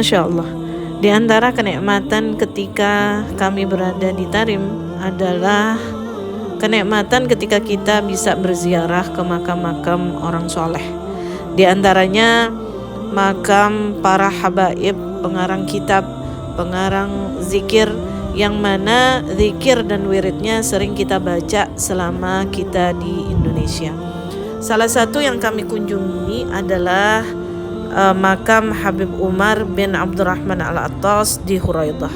Masya Allah, di antara kenikmatan ketika kami berada di Tarim adalah kenikmatan ketika kita bisa berziarah ke makam-makam orang soleh. Di antaranya makam para habaib, pengarang kitab, pengarang zikir, yang mana zikir dan wiridnya sering kita baca selama kita di Indonesia. Salah satu yang kami kunjungi adalah makam Habib Umar bin Abdurrahman Al-Attas di Huraidah.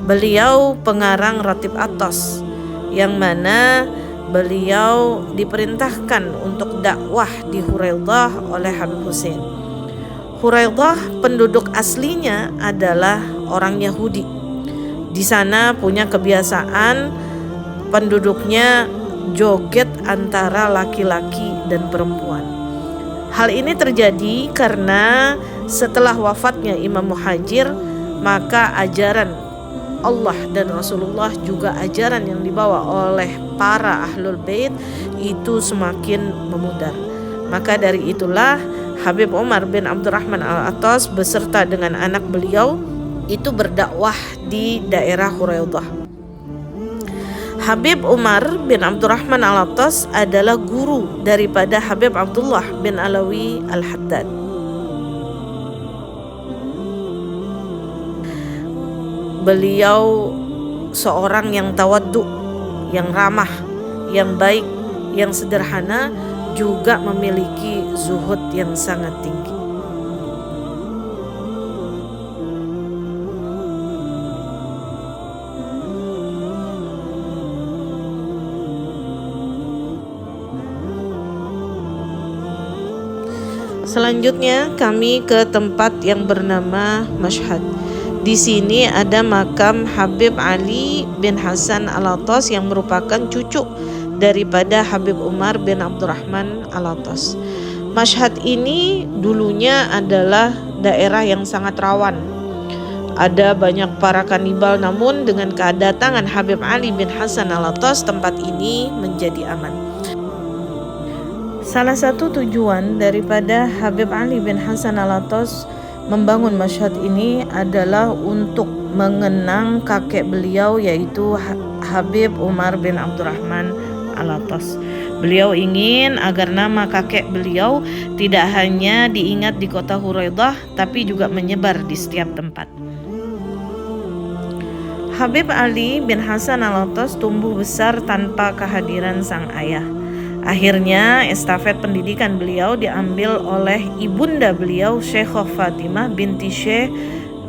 Beliau pengarang Ratib Atas, yang mana beliau diperintahkan untuk dakwah di Huraidah oleh Habib Hussein. Huraidah penduduk aslinya adalah orang Yahudi. Di sana punya kebiasaan penduduknya joget antara laki-laki dan perempuan. Hal ini terjadi karena setelah wafatnya Imam Muhajir, maka ajaran Allah dan Rasulullah, juga ajaran yang dibawa oleh para ahlul bait itu semakin memudar. Maka dari itulah Habib Umar bin Abdurrahman Al-Attas beserta dengan anak beliau itu berdakwah di daerah Huraidah. Habib Umar bin Abdurrahman Al-Attas adalah guru daripada Habib Abdullah bin Alawi Al-Haddad. Beliau seorang yang tawaddu, yang ramah, yang baik, yang sederhana, juga memiliki zuhud yang sangat tinggi. Selanjutnya kami ke tempat yang bernama Mashhad. Di sini ada makam Habib Ali bin Hasan Al-Attas yang merupakan cucu daripada Habib Umar bin Abdurrahman Al-Attas. Mashhad ini dulunya adalah daerah yang sangat rawan. Ada banyak para kanibal, namun dengan kedatangan Habib Ali bin Hasan Al-Attas, tempat ini menjadi aman. Salah satu tujuan daripada Habib Ali bin Hasan Al-Attas membangun Mashhad ini adalah untuk mengenang kakek beliau, yaitu Habib Umar bin Abdurrahman Al-Attas. Beliau ingin agar nama kakek beliau tidak hanya diingat di kota Huraidah, tapi juga menyebar di setiap tempat. Habib Ali bin Hasan Al-Attas tumbuh besar tanpa kehadiran sang ayah. Akhirnya estafet pendidikan beliau diambil oleh ibunda beliau, Syekhah Fatimah binti Syekh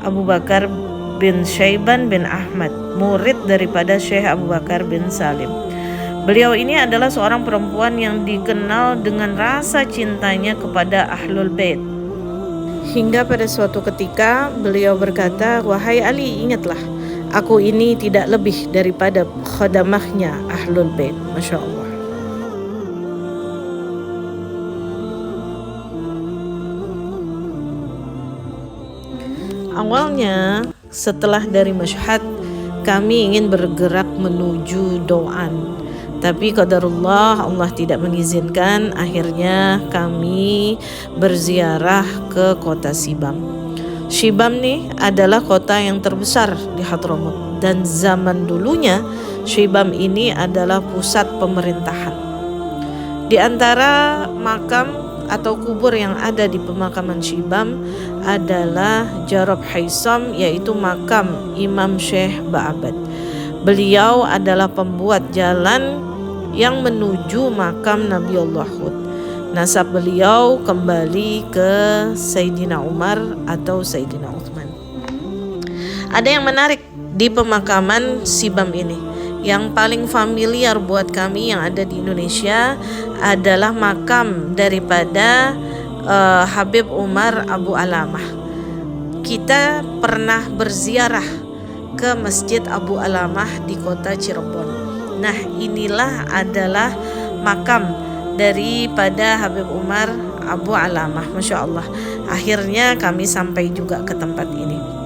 Abu Bakar bin Syaiban bin Ahmad, murid daripada Syekh Abu Bakar bin Salim. Beliau ini adalah seorang perempuan yang dikenal dengan rasa cintanya kepada Ahlul Bait. Hingga pada suatu ketika beliau berkata, "Wahai Ali, ingatlah, aku ini tidak lebih daripada khadamahnya Ahlul Bait." Masya Allah. Awalnya setelah dari Mashhad, kami ingin bergerak menuju Doan, tapi qadarullah, Allah tidak mengizinkan. Akhirnya kami berziarah ke kota Shibam. Shibam nih adalah kota yang terbesar di Hadramut, dan zaman dulunya Shibam ini adalah pusat pemerintahan. Di antara makam atau kubur yang ada di pemakaman Shibam adalah Jarob Haisam, yaitu makam Imam Syekh Ba'abad. Beliau adalah pembuat jalan yang menuju makam Nabiullah Hud. Nasab beliau kembali ke Sayyidina Umar atau Sayyidina Uthman. Ada yang menarik di pemakaman Shibam ini. Yang paling familiar buat kami yang ada di Indonesia adalah makam daripada Habib Umar Abu Alamah. Kita pernah berziarah ke Masjid Abu Alamah di kota Cirebon. Nah, inilah adalah makam daripada Habib Umar Abu Alamah. Masya Allah. Akhirnya kami sampai juga ke tempat ini.